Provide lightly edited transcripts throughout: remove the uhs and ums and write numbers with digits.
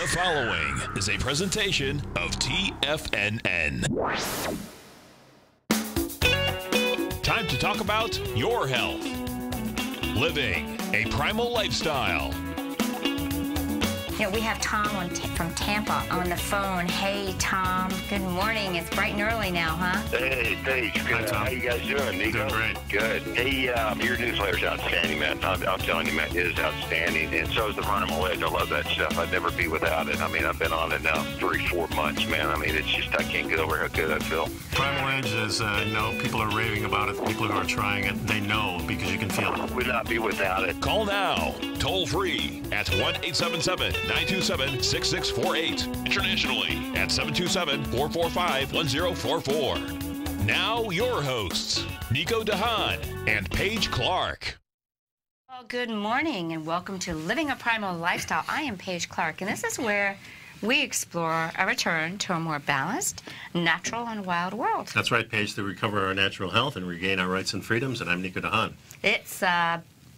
The following is a presentation of TFNN. Time to talk about your health. Living a primal lifestyle. You know, we have Tom from Tampa on the phone. Hey, Tom. Good morning. It's bright and early now, huh? Hey, Paige. Good. How you guys doing, Nico? Doing great. Good. Hey, your newsletter's outstanding, man. I'm telling you, man, it is outstanding. And so is the Primal Edge. I love that stuff. I'd never be without it. I mean, I've been on it now 3-4 months, man. I mean, it's just, I can't get over how good I feel. Primal Edge is, people are raving about it. People who are trying it, they know because you can feel it. Would not be without it. Call now, toll free at 1-877-927-6648. Internationally at 727-445-1044. Now your hosts, Nico de Haan and Paige Clarke. Well, good morning and welcome to Living a Primal Lifestyle. I am Paige Clarke, and this is where we explore a return to a more balanced, natural, and wild world. That's right, Paige, to recover our natural health and regain our rights and freedoms, and I'm Nico de Haan.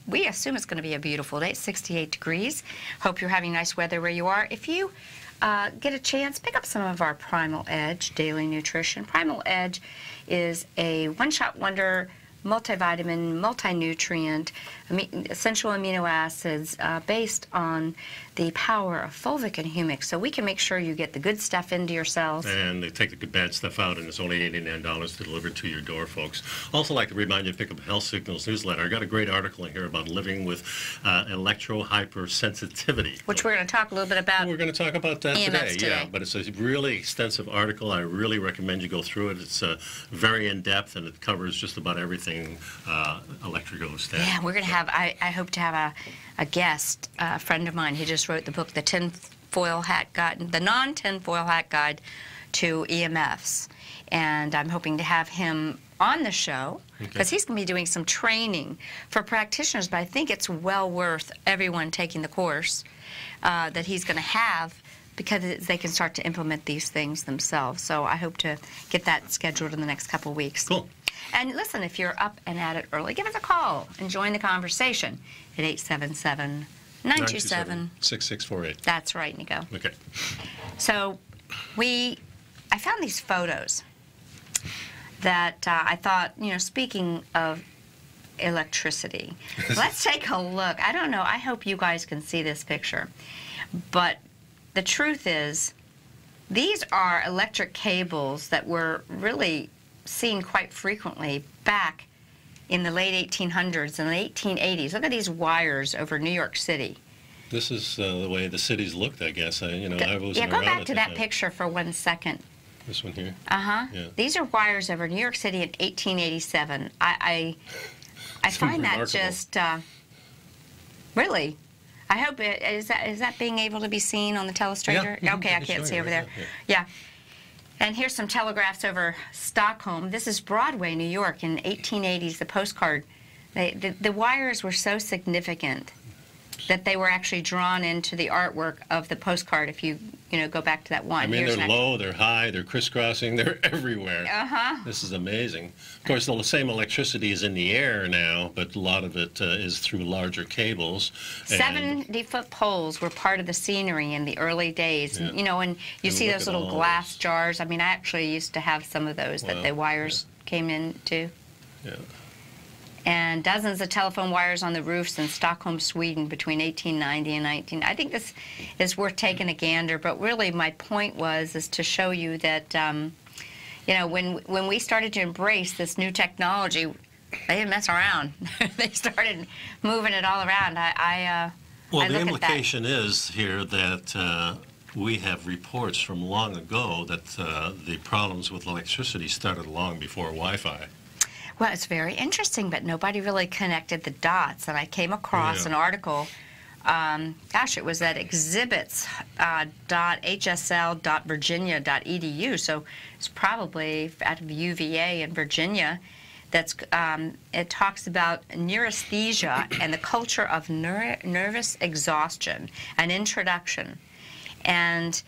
We assume it's going to be a beautiful day. It's 68 degrees. Hope you're having nice weather where you are. If you get a chance, pick up some of our Primal Edge Daily Nutrition. Primal Edge is a one-shot wonder, multivitamin, multi-nutrient, essential amino acids based on the power of fulvic and humic. So we can make sure you get the good stuff into your cells. And they take the good bad stuff out, and it's only $89 to deliver to your door, folks. Also like to remind you to pick up Health Signals newsletter. I got a great article in here about living with electrohypersensitivity. Which we're going to talk a little bit about. We're going to talk about that EMFs today. Yeah, but it's a really extensive article. I really recommend you go through it. It's very in-depth, and it covers just about everything electrical stuff. Yeah, we're going to have, I hope to have a guest, a friend of mine. He just wrote the book, The Tinfoil Hat Guide, the Non-Tinfoil Hat Guide to EMFs. And I'm hoping to have him on the show because he's going to be doing some training for practitioners, but I think it's well worth everyone taking the course that he's going to have because they can start to implement these things themselves. So I hope to get that scheduled in the next couple of weeks. Cool. And listen, if you're up and at it early, give us a call and join the conversation at 877-927-6648. That's right, Nico. Okay. So I found these photos that I thought, speaking of electricity, let's take a look. I don't know. I hope you guys can see this picture. But the truth is, these are electric cables that were really seen quite frequently back in the late 1800s and the 1880s. Look at these wires over New York City. This is the way the cities looked, I guess. I wasn't around. Yeah, go back to that picture for 1 second. This one here? Uh-huh. Yeah. These are wires over New York City in 1887. I find that just, really, I hope is that being able to be seen on the telestrator? Yeah. Okay, I can't see over there. Yeah. And here's some telegraphs over Stockholm. This is Broadway, New York, in 1880s, the postcard. The wires were so significant that they were actually drawn into the artwork of the postcard if you go back to that one. I mean, they're low, they're high, they're crisscrossing, they're everywhere. Uh-huh. This is amazing. Of course, the same electricity is in the air now, but a lot of it is through larger cables. 70-foot poles were part of the scenery in the early days. Yeah. And you see those little glass jars. I mean, I actually used to have some of those that the wires came into. Yeah. And dozens of telephone wires on the roofs in Stockholm, Sweden between 1890 and 19. I think this is worth taking a gander, but really my point is to show you that, when we started to embrace this new technology, they didn't mess around. They started moving it all around. Well, the implication is here that we have reports from long ago that the problems with electricity started long before Wi-Fi. Well, it's very interesting, but nobody really connected the dots. And I came across an article, it was at exhibits.hsl.virginia.edu, so it's probably out of UVA in Virginia. It talks about neurasthenia and the culture of nervous exhaustion, an introduction. And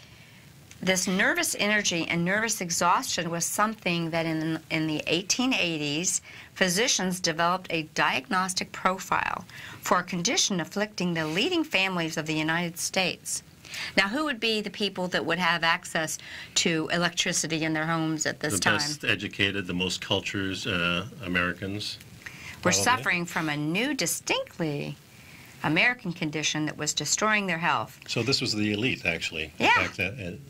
this nervous energy and nervous exhaustion was something that in the 1880s, physicians developed a diagnostic profile for a condition afflicting the leading families of the United States. Now, who would be the people that would have access to electricity in their homes at this time? The best educated, the most cultured Americans. Were probably suffering from a new, distinctly American condition that was destroying their health. So this was the elite, actually, Yeah.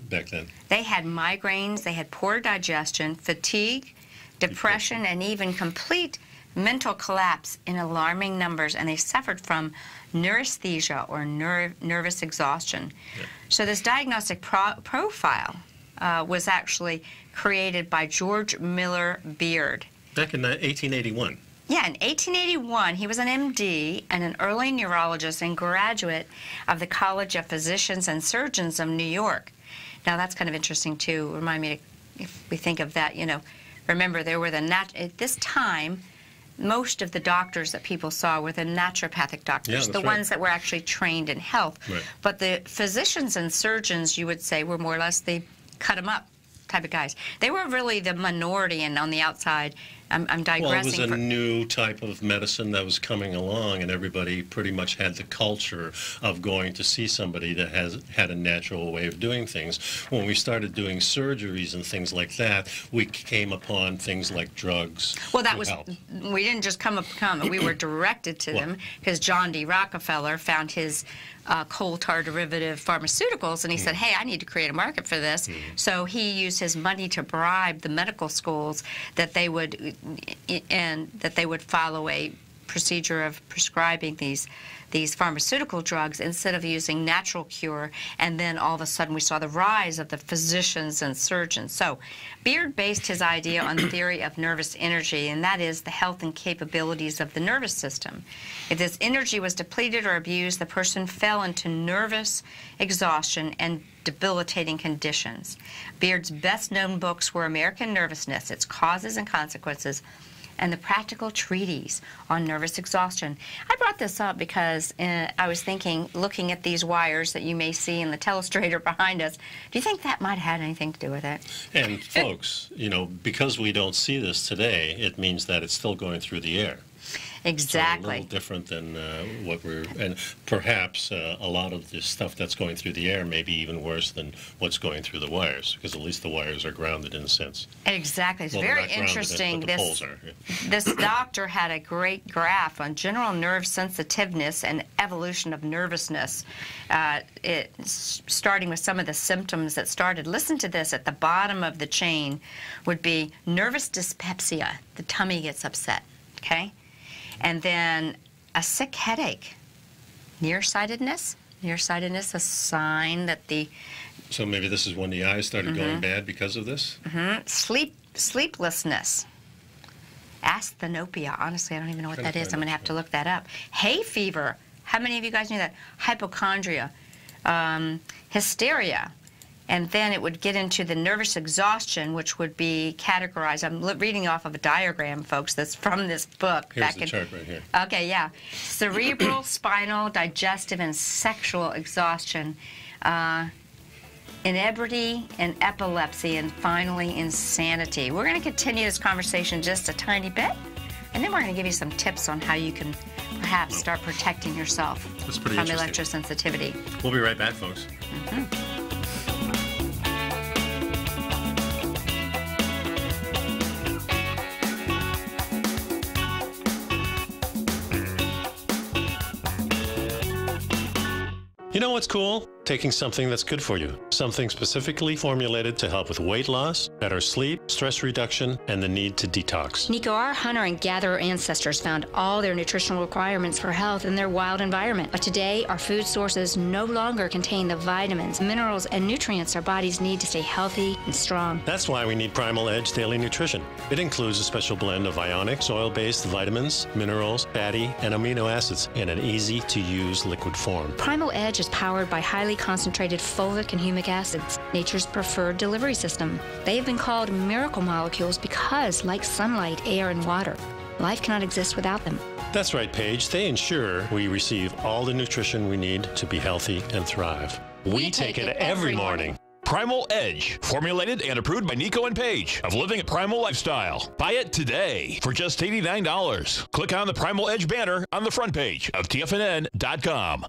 back then. They had migraines, they had poor digestion, fatigue, depression, and even complete mental collapse in alarming numbers, and they suffered from neurasthenia or nervous exhaustion. Yeah. So this diagnostic profile was actually created by George Miller Beard. Back in 1881. Yeah, in 1881, he was an MD and an early neurologist and graduate of the College of Physicians and Surgeons of New York. Now, that's kind of interesting, too. Remind me, if we think of that, you know, remember, there were at this time, most of the doctors that people saw were the naturopathic doctors, Yeah, the right. ones that were actually trained in health. Right. But the physicians and surgeons, you would say, were more or less the cut-em-up type of guys. They were really the minority, and on the outside, I'm digressing. Well, it was a new type of medicine that was coming along, and everybody pretty much had the culture of going to see somebody that had a natural way of doing things. When we started doing surgeries and things like that, we came upon things like drugs. Well, that to was, help. we didn't just come it. We were directed to them because John D. Rockefeller found his coal tar derivative pharmaceuticals, and he said, hey, I need to create a market for this. So he used his money to bribe the medical schools that they would follow a procedure of prescribing these pharmaceutical drugs instead of using natural cure, and then all of a sudden we saw the rise of the physicians and surgeons. So Beard based his idea on the theory of nervous energy, and that is the health and capabilities of the nervous system. If this energy was depleted or abused, the person fell into nervous exhaustion and debilitating conditions. Beard's best-known books were American Nervousness, Its Causes and Consequences, and the Practical Treatise on Nervous Exhaustion. I brought this up because I was thinking, looking at these wires that you may see in the telestrator behind us, do you think that might have had anything to do with it? And folks, you know, because we don't see this today, it means that it's still going through the air. Exactly. So a little different than what we're, and perhaps a lot of the stuff that's going through the air may be even worse than what's going through the wires, because at least the wires are grounded in a sense. Exactly. It's Well, they're very not grounded, interesting. but the poles are. Yeah. This doctor had a great graph on general nerve sensitiveness and evolution of nervousness, starting with some of the symptoms that started. Listen to this. At the bottom of the chain would be nervous dyspepsia. The tummy gets upset, okay? And then a sick headache. Nearsightedness. Nearsightedness, a sign that the... So maybe this is when the eyes started going bad because of this? Sleeplessness. Asthenopia. Honestly, I don't even know what that is. I'm going to have to look that up. Hay fever. How many of you guys knew that? Hypochondria. Hysteria. And then it would get into the nervous exhaustion, which would be categorized. I'm reading off of a diagram, folks, that's from this book. Here's the chart right here. Okay, yeah. Cerebral, spinal, digestive, and sexual exhaustion. Inebriety and epilepsy, and finally insanity. We're going to continue this conversation just a tiny bit, and then we're going to give you some tips on how you can perhaps start protecting yourself from electrosensitivity. We'll be right back, folks. You know what's cool? Taking something that's good for you. Something specifically formulated to help with weight loss, better sleep, stress reduction, and the need to detox. Nico, our hunter and gatherer ancestors found all their nutritional requirements for health in their wild environment. But today, our food sources no longer contain the vitamins, minerals, and nutrients our bodies need to stay healthy and strong. That's why we need Primal Edge Daily Nutrition. It includes a special blend of ionic, oil-based vitamins, minerals, fatty, and amino acids in an easy-to-use liquid form. Primal Edge is powered by highly concentrated fulvic and humic acids, nature's preferred delivery system. They have been called miracle molecules because, like sunlight, air, and water, life cannot exist without them. That's right, Paige. They ensure we receive all the nutrition we need to be healthy and thrive. We take it every morning. Primal Edge, formulated and approved by Nico and Paige of Living a Primal Lifestyle. Buy it today for just $89. Click on the Primal Edge banner on the front page of TFNN.com.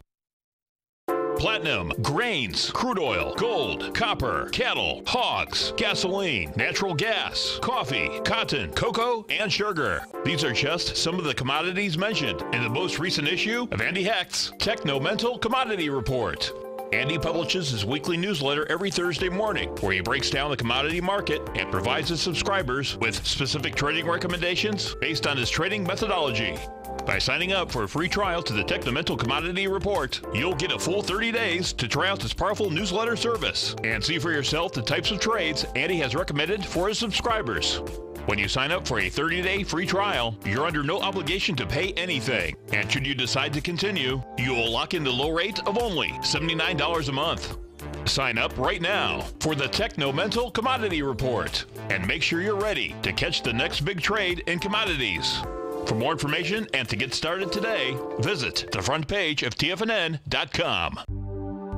platinum, grains, crude oil, gold, copper, cattle, hogs, gasoline, natural gas, coffee, cotton, cocoa, and sugar. These are just some of the commodities mentioned in the most recent issue of Andy Hecht's Techno-Mental Commodity Report. Andy publishes his weekly newsletter every Thursday morning, where he breaks down the commodity market and provides his subscribers with specific trading recommendations based on his trading methodology. By signing up for a free trial to the Techno-Mental Commodity Report, you'll get a full 30 days to try out this powerful newsletter service and see for yourself the types of trades Andy has recommended for his subscribers. When you sign up for a 30-day free trial, you're under no obligation to pay anything. And should you decide to continue, you will lock in the low rate of only $79 a month. Sign up right now for the Techno-Mental Commodity Report and make sure you're ready to catch the next big trade in commodities. For more information and to get started today, visit the front page of TFNN.com.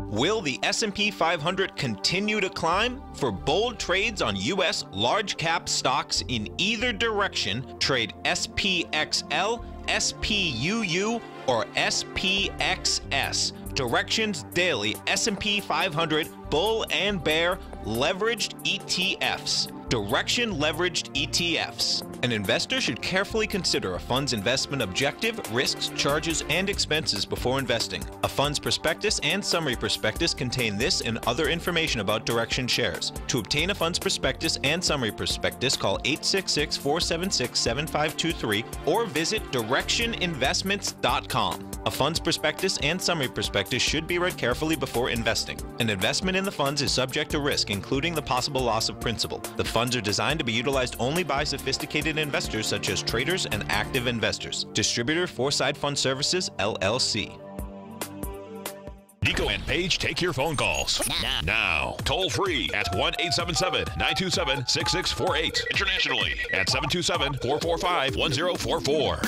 Will the S&P 500 continue to climb? For bold trades on U.S. large-cap stocks in either direction, trade SPXL, SPUU, or SPXS. Directions Daily S&P 500 Bull and Bear Leveraged ETFs. Direction Leveraged ETFs. An investor should carefully consider a fund's investment objective, risks, charges, and expenses before investing. A fund's prospectus and summary prospectus contain this and other information about Direction shares. To obtain a fund's prospectus and summary prospectus, call 866-476-7523 or visit directioninvestments.com. A fund's prospectus and summary prospectus should be read carefully before investing. An investment in the funds is subject to risk, including the possible loss of principal. The funds are designed to be utilized only by sophisticated investors such as traders and active investors. Distributor Foreside Fund Services, LLC. Nico and Paige take your phone calls now. Toll free at 1-877-927-6648. Internationally at 727-445-1044.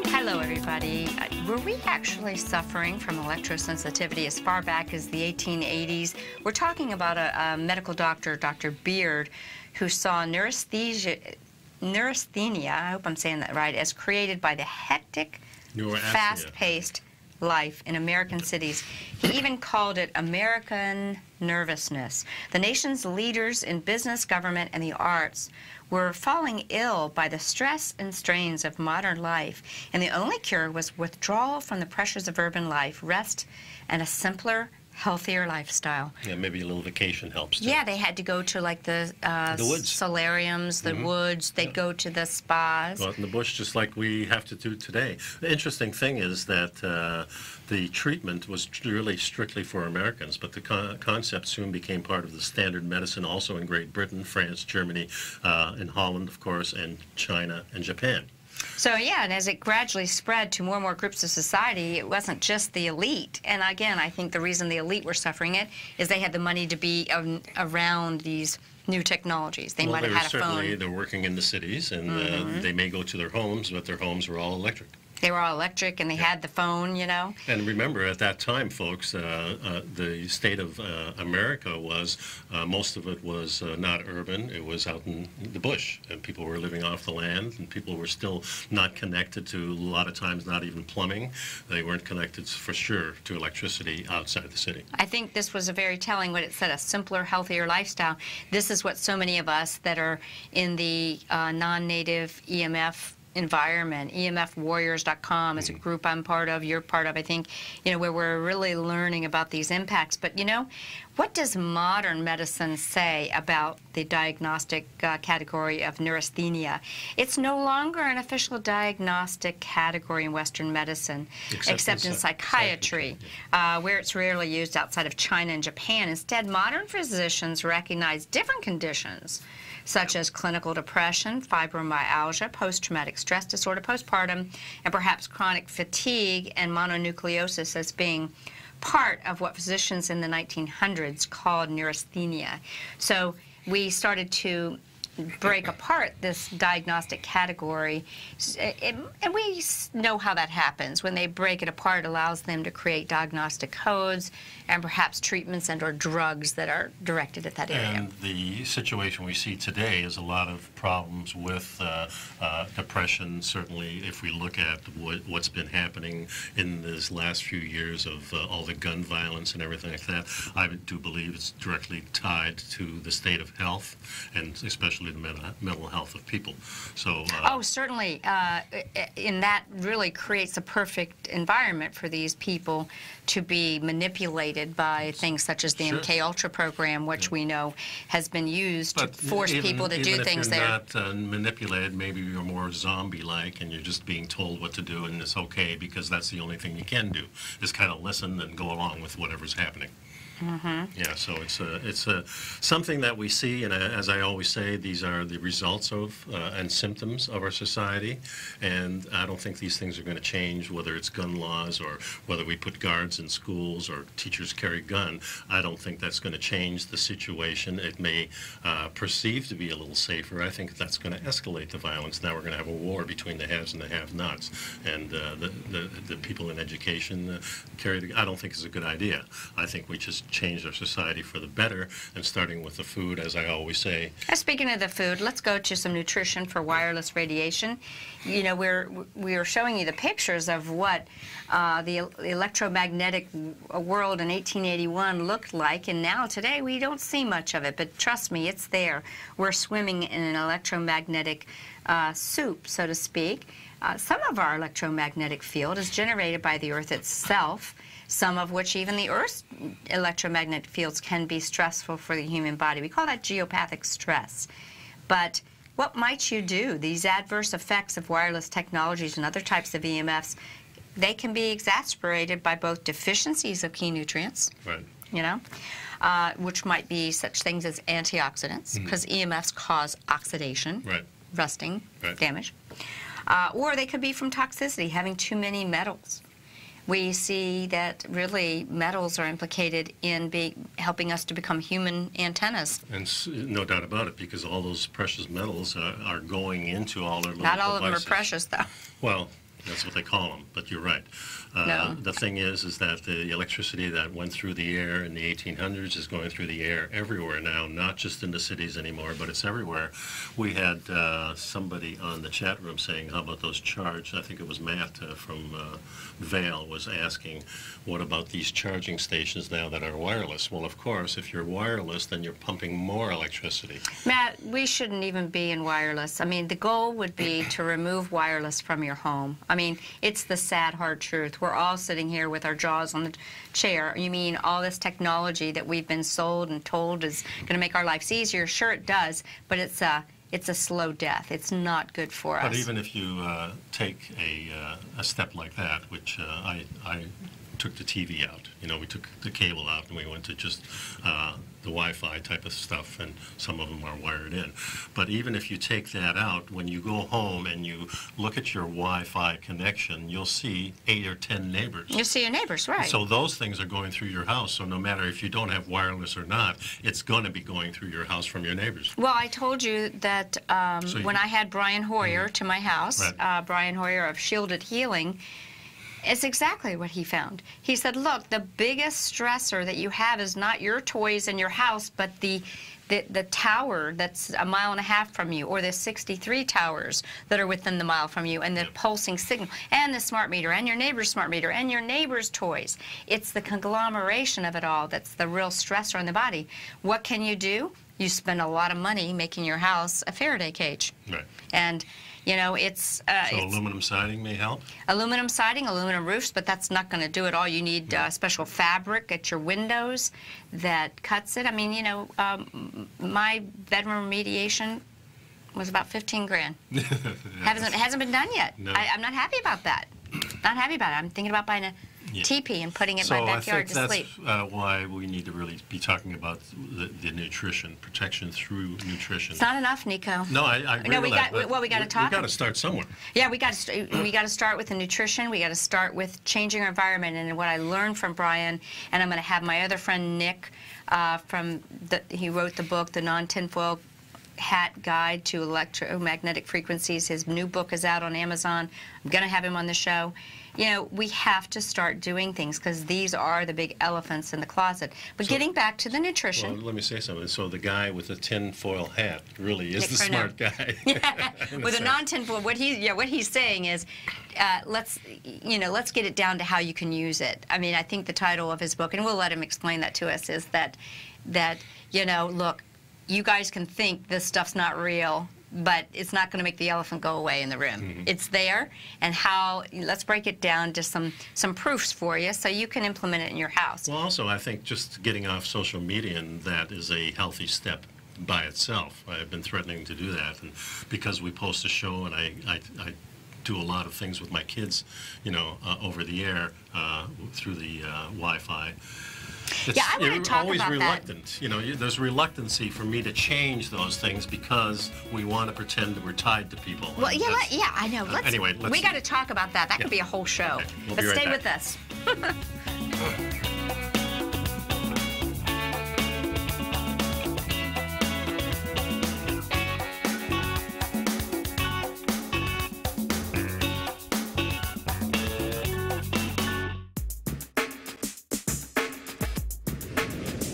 Hello, everybody. Were we actually suffering from electrosensitivity as far back as the 1880s? We're talking about a medical doctor, Dr. Beard, who saw neurasthenia, I hope I'm saying that right, as created by the hectic, fast-paced life in American cities. He even called it American nervousness. The nation's leaders in business, government, and the arts were falling ill by the stress and strains of modern life, and the only cure was withdrawal from the pressures of urban life, rest, and a simpler, healthier lifestyle. Yeah, maybe a little vacation helps too. Yeah, they had to go to like the woods, solariums, the woods. They'd go to the spas. Go out in the bush, just like we have to do today. The interesting thing is that the treatment was really strictly for Americans, but the concept soon became part of the standard medicine also in Great Britain, France, Germany, in Holland, of course, and China and Japan. So yeah, and as it gradually spread to more and more groups of society, it wasn't just the elite. And again, I think the reason the elite were suffering it is they had the money to be around these new technologies. They might have had a phone. They're working in the cities, and they may go to their homes, but their homes were all electric. They were all electric, and they had the phone, you know. And remember, at that time, folks, the state of America was, most of it was not urban. It was out in the bush, and people were living off the land, and people were still not connected to, a lot of times, not even plumbing. They weren't connected, for sure, to electricity outside the city. I think this was a very telling what it said, a simpler, healthier lifestyle. This is what so many of us that are in the non-native EMF environment, EMFwarriors.com is a group I'm part of, you're part of, I think, you know, where we're really learning about these impacts. But, you know, what does modern medicine say about the diagnostic category of neurasthenia? It's no longer an official diagnostic category in Western medicine, except in psychiatry, where it's rarely used outside of China and Japan. Instead, modern physicians recognize different conditions such as clinical depression, fibromyalgia, post-traumatic stress disorder, postpartum, and perhaps chronic fatigue and mononucleosis as being part of what physicians in the 1900s called neurasthenia. So we started to break apart this diagnostic category, and we know how that happens. When they break it apart, it allows them to create diagnostic codes and perhaps treatments and or drugs that are directed at that area. And the situation we see today is a lot of problems with depression. Certainly, if we look at what's been happening in this last few years of all the gun violence and everything like that, I do believe it's directly tied to the state of health, and especially the mental health of people. So. Oh, certainly. And that really creates a perfect environment for these people to be manipulated by things such as the MK Ultra program, which we know has been used to force people to do things there. Even if you're not manipulated, maybe you're more zombie-like and you're just being told what to do, and it's okay because that's the only thing you can do, is kind of listen and go along with whatever's happening. Yeah, so it's something that we see, and as I always say, these are the results of and symptoms of our society, and I don't think these things are going to change, whether it's gun laws or whether we put guards in schools or teachers carry gun. I don't think that's going to change the situation. It may perceive to be a little safer. I think that's going to escalate the violence. Now we're going to have a war between the haves and the have-nots, and the people in education carry the. I don't think it's a good idea. I think we just change our society for the better, and starting with the food, as I always say. Speaking of the food, let's go to some nutrition for wireless radiation. You know, we're showing you the pictures of what the electromagnetic world in 1881 looked like, and now today we don't see much of it, but trust me, it's there. We're swimming in an electromagnetic soup, so to speak. Some of our electromagnetic field is generated by the Earth itself, some of which even the Earth's electromagnetic fields can be stressful for the human body. We call that geopathic stress. But what might you do? These adverse effects of wireless technologies and other types of EMFs, they can be exacerbated by both deficiencies of key nutrients, right, you know, which might be such things as antioxidants, because EMFs cause oxidation, right, rusting, right, damage. Or they could be from toxicity, having too many metals. We see that really metals are implicated in helping us to become human antennas. And no doubt about it, because all those precious metals are going into all our little Not all devices. of them are precious, though. Well, that's what they call them, but you're right. No. The thing is that the electricity that went through the air in the 1800s is going through the air everywhere now, not just in the cities anymore, but it's everywhere. We had somebody on the chat room saying, how about those charged? I think it was Matt from Vail was asking, what about these charging stations now that are wireless? Well, of course, if you're wireless, then you're pumping more electricity. Matt, we shouldn't even be in wireless. I mean, the goal would be to remove wireless from your home. I mean, it's the sad, hard truth. We're all sitting here with our jaws on the chair. You mean all this technology that we've been sold and told is going to make our lives easier? Sure, it does, but it's a slow death. It's not good for us. But even if you take a step like that, which I took the TV out, you know, we took the cable out and we went to just the Wi-Fi type of stuff, and some of them are wired in. But even if you take that out, when you go home and you look at your Wi-Fi connection, you'll see 8 or 10 neighbors. You see your neighbors, right. So those things are going through your house. So no matter if you don't have wireless or not, it's going to be going through your house from your neighbors. Well, I told you that when I had Brian Hoyer to my house, right, Brian Hoyer of Shielded Healing, it's exactly what he found. He said, look, the biggest stressor that you have is not your toys in your house, but the tower that's 1.5 miles from you, or the 63 towers that are within the mile from you, and the pulsing signal, and the smart meter, and your neighbor's smart meter, and your neighbor's toys. It's the conglomeration of it all that's the real stressor on the body. What can you do? You spend a lot of money making your house a Faraday cage. Right. And you know, it's aluminum siding may help? Aluminum siding, aluminum roofs, but that's not going to do it all. You need special fabric at your windows that cuts it. I mean, you know, my bedroom remediation was about 15 grand. Hasn't been done yet. No. I'm not happy about that. Not happy about it. I'm thinking about buying a teepee and putting it in my backyard to sleep. So I think that's why we need to really be talking about the nutrition, protection through nutrition. It's not enough, Nico. No, I agree with that. Well, we got to talk. We got to start somewhere. Yeah, we got to start with the nutrition. We got to start with changing our environment. And what I learned from Brian, and I'm going to have my other friend Nick, he wrote the book, The Non-Tinfoil hat guide to electromagnetic frequencies. His new book is out on Amazon. I'm going to have him on the show. You know, we have to start doing things because these are the big elephants in the closet. But getting back to the nutrition. Well, let me say something. So the guy with the tinfoil hat really is the smart guy. Yeah. With a non-tinfoil, what he's saying is, let's get it down to how you can use it. I mean, I think the title of his book, and we'll let him explain that to us, is that look, you guys can think this stuff's not real, but it's not going to make the elephant go away in the room. Mm-hmm. It's there, and let's break it down to some proofs for you so you can implement it in your house. Well, also, I think just getting off social media, and that is a healthy step by itself. I've been threatening to do that, and because we post a show, and I do a lot of things with my kids, over the air, through the Wi-Fi. I want to talk always about reluctant. that. There's reluctancy for me to change those things because we want to pretend that we're tied to people. Well, I know. We got to talk about that. That could be a whole show. Okay, we'll but be right stay back. with us.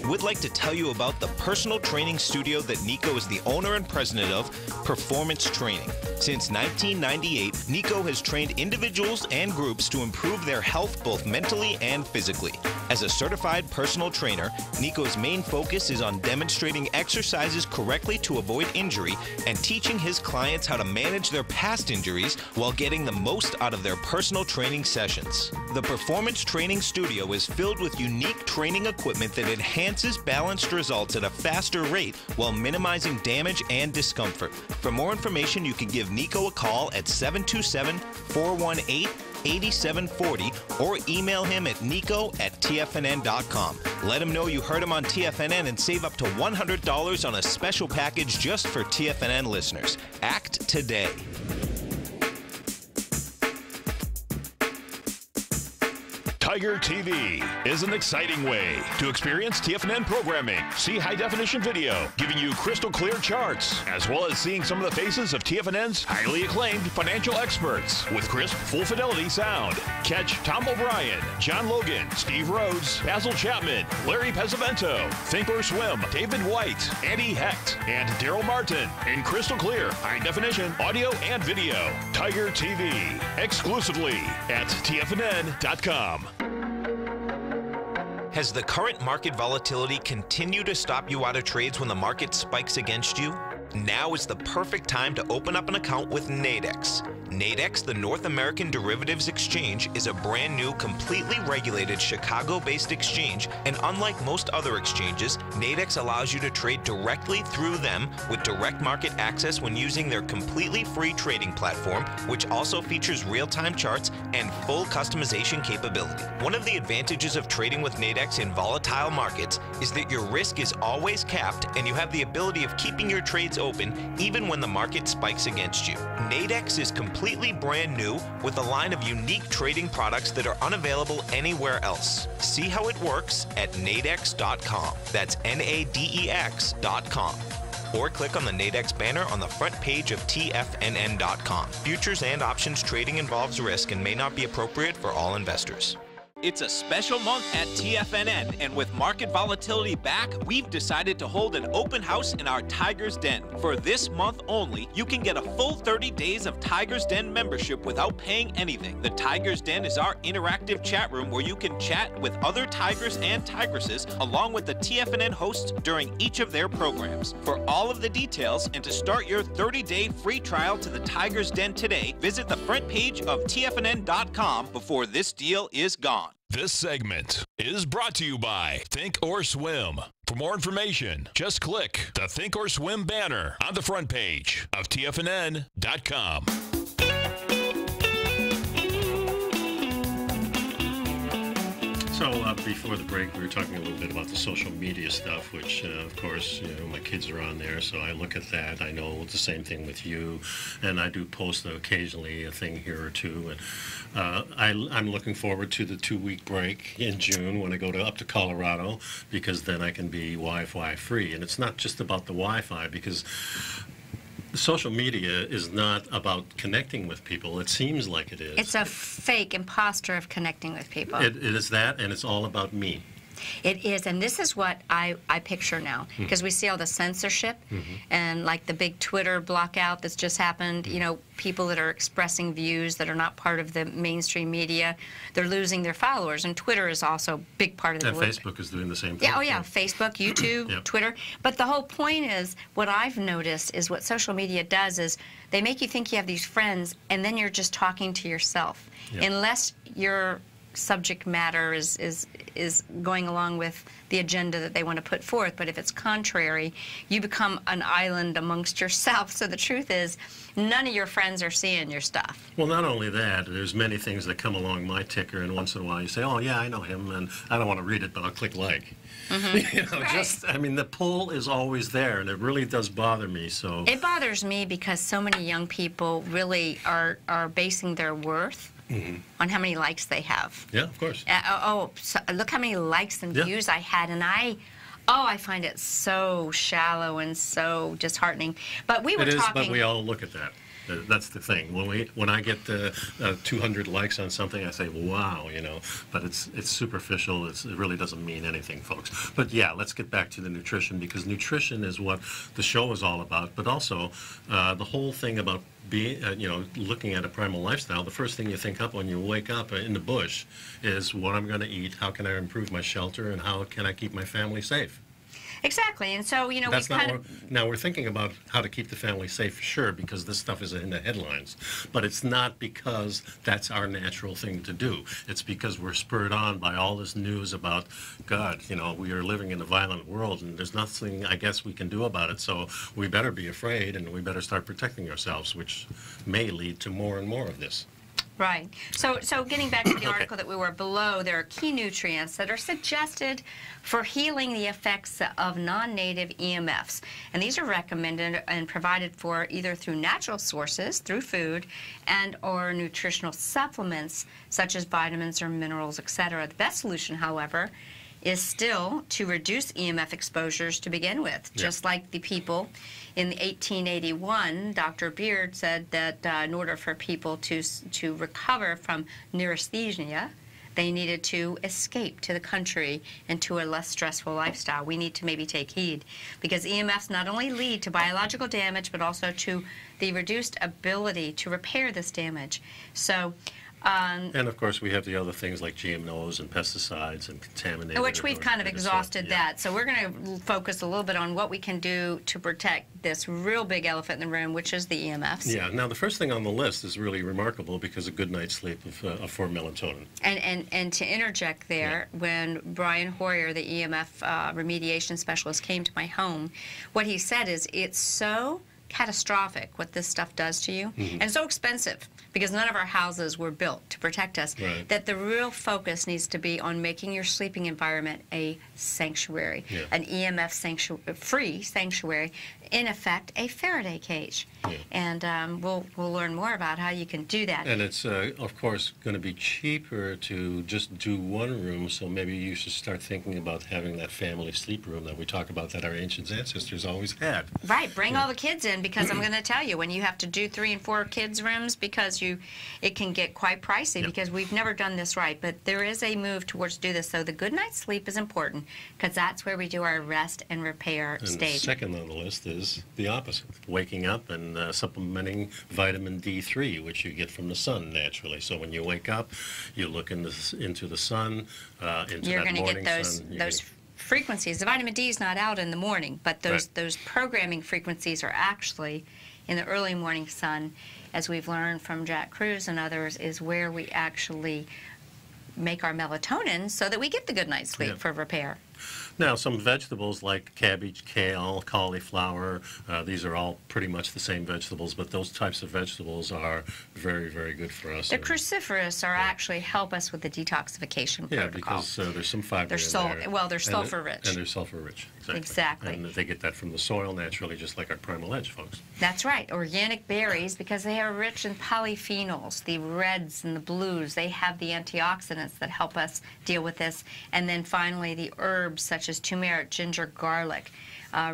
We'd like to tell you about the personal training studio that Nico is the owner and president of, Performance Training. Since 1998, Nico has trained individuals and groups to improve their health both mentally and physically. As a certified personal trainer, Nico's main focus is on demonstrating exercises correctly to avoid injury and teaching his clients how to manage their past injuries while getting the most out of their personal training sessions. The Performance Training Studio is filled with unique training equipment that enhances balanced results at a faster rate while minimizing damage and discomfort. For more information, you can give Nico a call at 727-418-8740 or email him at nico@tfnn.com. Let him know you heard him on TFNN and save up to $100 on a special package just for TFNN listeners. Act today. Tiger TV is an exciting way to experience TFNN programming. See high-definition video, giving you crystal clear charts, as well as seeing some of the faces of TFNN's highly acclaimed financial experts with crisp, full-fidelity sound. Catch Tom O'Brien, John Logan, Steve Rhodes, Basil Chapman, Larry Pesavento, Think or Swim, David White, Andy Hecht, and Daryl Martin in crystal clear, high-definition audio and video. Tiger TV, exclusively at TFNN.com. Has the current market volatility continued to stop you out of trades when the market spikes against you? Now is the perfect time to open up an account with Nadex. Nadex, the North American Derivatives Exchange, is a brand new, completely regulated Chicago-based exchange, and unlike most other exchanges, Nadex allows you to trade directly through them with direct market access when using their completely free trading platform, which also features real-time charts and full customization capability. One of the advantages of trading with Nadex in volatile markets is that your risk is always capped and you have the ability of keeping your trades open even when the market spikes against you. Nadex is completely brand new with a line of unique trading products that are unavailable anywhere else. See how it works at nadex.com. That's NADEX.com. Or click on the Nadex banner on the front page of TFNN.com. Futures and options trading involves risk and may not be appropriate for all investors. It's a special month at TFNN, and with market volatility back, we've decided to hold an open house in our Tiger's Den. For this month only, you can get a full 30 days of Tiger's Den membership without paying anything. The Tiger's Den is our interactive chat room where you can chat with other tigers and tigresses along with the TFNN hosts during each of their programs. For all of the details and to start your 30-day free trial to the Tiger's Den today, visit the front page of TFNN.com before this deal is gone. This segment is brought to you by Think or Swim. For more information, just click the Think or Swim banner on the front page of TFNN.com. So Before the break, we were talking a little bit about the social media stuff, which, of course, my kids are on there, so I look at that. I know the same thing with you, and I do post occasionally a thing here or two. And I'm looking forward to the 2-week break in June when I go up to Colorado, because then I can be Wi-Fi free. And it's not just about the Wi-Fi, because social media is not about connecting with people. It seems like it is. It's a fake imposter of connecting with people. It is that, and it's all about me. It is, and this is what I picture now, because we see all the censorship and like the big Twitter blockout that's just happened, people that are expressing views that are not part of the mainstream media, they're losing their followers, and Twitter is also a big part of the And Facebook is doing the same thing. Yeah, Facebook, YouTube, Twitter. But the whole point is, what I've noticed is what social media does is they make you think you have these friends, and then you're just talking to yourself. Unless your subject matter is going along with the agenda that they want to put forth, but if it's contrary, you become an island amongst yourself. So the truth is, none of your friends are seeing your stuff. Well, not only that, there's many things that come along my ticker, and once in a while you say, oh yeah, I know him, and I don't want to read it, but I'll click like. The pull is always there, and it really does bother me. So it bothers me because so many young people really are basing their worth on how many likes they have. Yeah, of course. So look how many likes and views I had, and I find it so shallow and so disheartening. But we were talking. But we all look at that. That's the thing. When I get 200 likes on something, I say, wow, But it's superficial. It really doesn't mean anything, folks. But yeah, let's get back to the nutrition, because nutrition is what the show is all about. But also, the whole thing about looking at a primal lifestyle, the first thing you think up when you wake up in the bush is what I'm going to eat, how can I improve my shelter, and how can I keep my family safe. Exactly, and so, That's now we're thinking about how to keep the family safe, sure, because this stuff is in the headlines. But it's not because that's our natural thing to do. It's because we're spurred on by all this news about, God, we are living in a violent world, and there's nothing, I guess, we can do about it. So we better be afraid, and we better start protecting ourselves, which may lead to more and more of this. Right. So getting back to the article that we were below, there are key nutrients that are suggested for healing the effects of non-native EMFs. And these are recommended and provided for either through natural sources, through food, and or nutritional supplements such as vitamins or minerals, etc. The best solution, however, is still to reduce EMF exposures to begin with, just like the people in 1881, Dr. Beard said that in order for people to recover from neurasthenia, they needed to escape to the country and to a less stressful lifestyle. We need to maybe take heed, because EMFs not only lead to biological damage, but also to the reduced ability to repair this damage. So. And of course, we have the other things like GMOs and pesticides and contaminated. Which we've kind of exhausted that. So we're going to focus a little bit on what we can do to protect this real big elephant in the room, which is the EMFs. Yeah. Now, the first thing on the list is really remarkable because a good night's sleep for melatonin. And to interject there, when Brian Hoyer, the EMF remediation specialist, came to my home, what he said is it's so catastrophic what this stuff does to you, and so expensive, because none of our houses were built to protect us, that the real focus needs to be on making your sleeping environment a sanctuary, an EMF free sanctuary, in effect a Faraday cage. And we'll learn more about how you can do that. And it's of course going to be cheaper to just do one room, so maybe you should start thinking about having that family sleep room that we talk about that our ancient ancestors always had. Right, bring all the kids in, because I'm going to tell you, when you have to do 3 and 4 kids rooms, because it can get quite pricey, because we've never done this right. But there is a move towards do this. So the good night's sleep is important, because that's where we do our rest and repair stage. The second on the list is the opposite, waking up and supplementing vitamin D3, which you get from the sun naturally. So when you wake up, you look into the sun, into You're that morning get sun. those frequencies. The vitamin D is not out in the morning, but those programming frequencies are actually in the early morning sun, as we've learned from Jack Cruz and others, is where we actually make our melatonin so that we get the good night's sleep for repair. Now, some vegetables like cabbage, kale, cauliflower, these are all pretty much the same vegetables, but those types of vegetables are very, very good for us. The cruciferous are actually help us with the detoxification protocol. Yeah, because there's some fiber they're in there. Well, they're sulfur rich. And they're sulfur rich. Exactly. And they get that from the soil naturally, just like our Primal Edge, folks. That's right. Organic berries, because they are rich in polyphenols, the reds and the blues. They have the antioxidants that help us deal with this. And then finally, the herbs such as turmeric, ginger, garlic,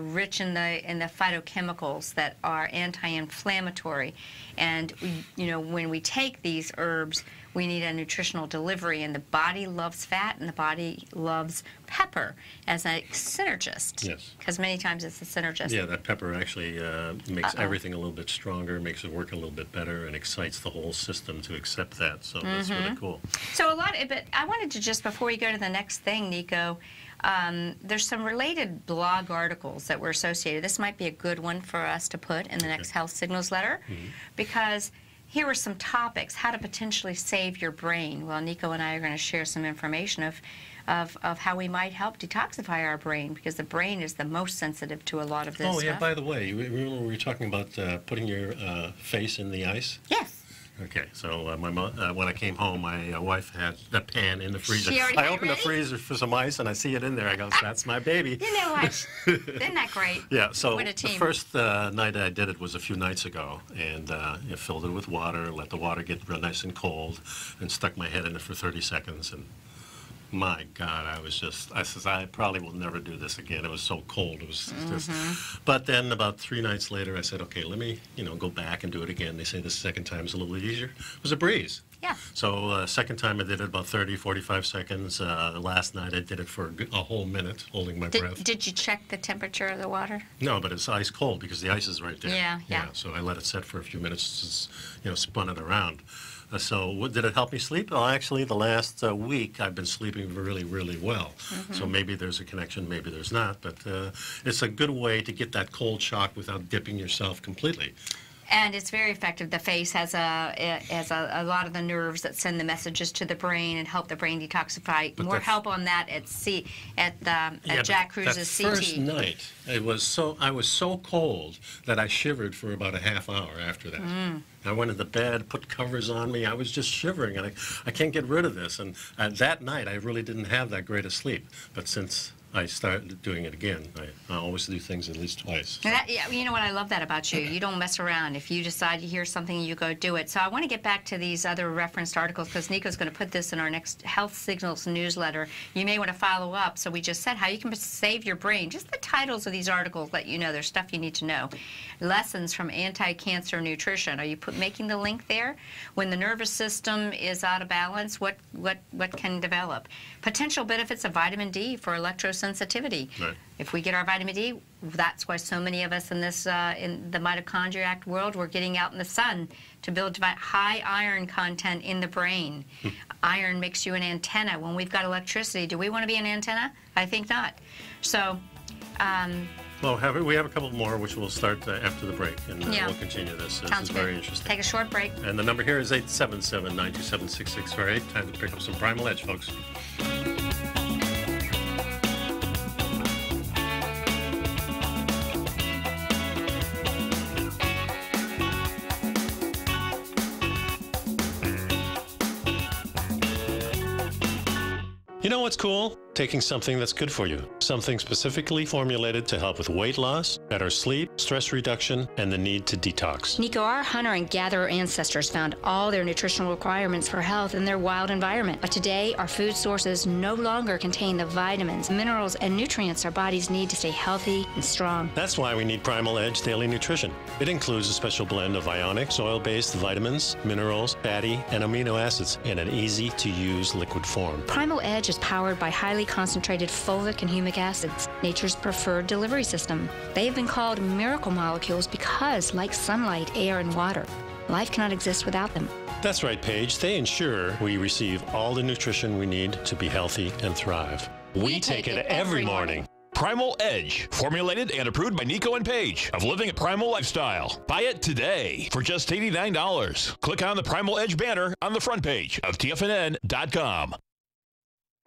rich in the phytochemicals that are anti-inflammatory. And when we take these herbs, we need a nutritional delivery, and the body loves fat and the body loves pepper as a synergist. Yes. Because many times it's a synergist. Yeah, that pepper actually makes everything a little bit stronger, makes it work a little bit better, and excites the whole system to accept that. So that's really cool. So but I wanted to just, before we go to the next thing, Nico, there's some related blog articles that were associated. This might be a good one for us to put in the next Health Signals letter, because here are some topics: how to potentially save your brain. Well, Nico and I are going to share some information of how we might help detoxify our brain, because the brain is the most sensitive to a lot of this Oh, yeah, stuff. by the way, you remember we were talking about putting your face in the ice? Yes. Okay, so when I came home, my wife had a pan in the freezer. She already I had it opened the ready? freezer for some ice, and I see it in there. I go, that's my baby. You know what? Isn't that great? Yeah, so What a the team. first night I did it was a few nights ago, and filled it with water, let the water get real nice and cold, and stuck my head in it for 30 seconds, and my God, I says, I probably will never do this again. It was so cold. It was just, but then about 3 nights later, I said, okay, let me, go back and do it again. They say the second time is a little easier. It was a breeze. Yeah. So second time I did it about 30, 45 seconds. Last night I did it for a whole minute, holding my breath. Did you check the temperature of the water? No, but it's ice cold because the ice is right there. Yeah. So I let it set for a few minutes, spun it around. So did it help me sleep? Well, actually, the last week I've been sleeping really, really well. So maybe there's a connection, maybe there's not. But it's a good way to get that cold shock without dipping yourself completely. And it's very effective. The face has a lot of the nerves that send the messages to the brain and help the brain detoxify. But More help on that at Jack Cruz's CT. That first night, I was so cold that I shivered for about a half hour after that. I went into bed, put covers on me. I was just shivering, and I can't get rid of this. And that night, I really didn't have that great a sleep. But since I started doing it again, I always do things at least twice. So. You know what? I love that about you. You don't mess around. If you decide to hear something, you go do it. So I want to get back to these other referenced articles, because Nico's going to put this in our next Health Signals newsletter. You may want to follow up. So we just said how you can save your brain. Just the titles of these articles let you know there's stuff you need to know. Lessons from anti-cancer nutrition. Are you making the link there? When the nervous system is out of balance, what can develop? Potential benefits of vitamin D for electrosensitivity. Right. If we get our vitamin D, that's why so many of us in this in the mitochondriac world, we're getting out in the sun to build high iron content in the brain. Iron makes you an antenna. When we've got electricity, do we want to be an antenna? I think not. So. Well, we have a couple more, which we'll start after the break, and we'll continue this. This Sounds is very good. interesting. Take a short break. And the number here is 877-927-6648. Time to pick up some Primal Edge, folks. You know what's cool? Taking something that's good for you. Something specifically formulated to help with weight loss, better sleep, stress reduction, and the need to detox. Nico, our hunter and gatherer ancestors found all their nutritional requirements for health in their wild environment. But today, our food sources no longer contain the vitamins, minerals, and nutrients our bodies need to stay healthy and strong. That's why we need Primal Edge Daily Nutrition. It includes a special blend of ionic, soil-based vitamins, minerals, fatty, and amino acids in an easy-to-use liquid form. Primal Edge is powered by highly concentrated fulvic and humic acids, nature's preferred delivery system. They have been called miracle molecules because, like sunlight, air, and water, life cannot exist without them. That's right, Paige. They ensure we receive all the nutrition we need to be healthy and thrive. We take it every morning. Primal Edge, formulated and approved by Nico and Paige of Living a Primal Lifestyle. Buy it today for just $89. Click on the Primal Edge banner on the front page of TFNN.com.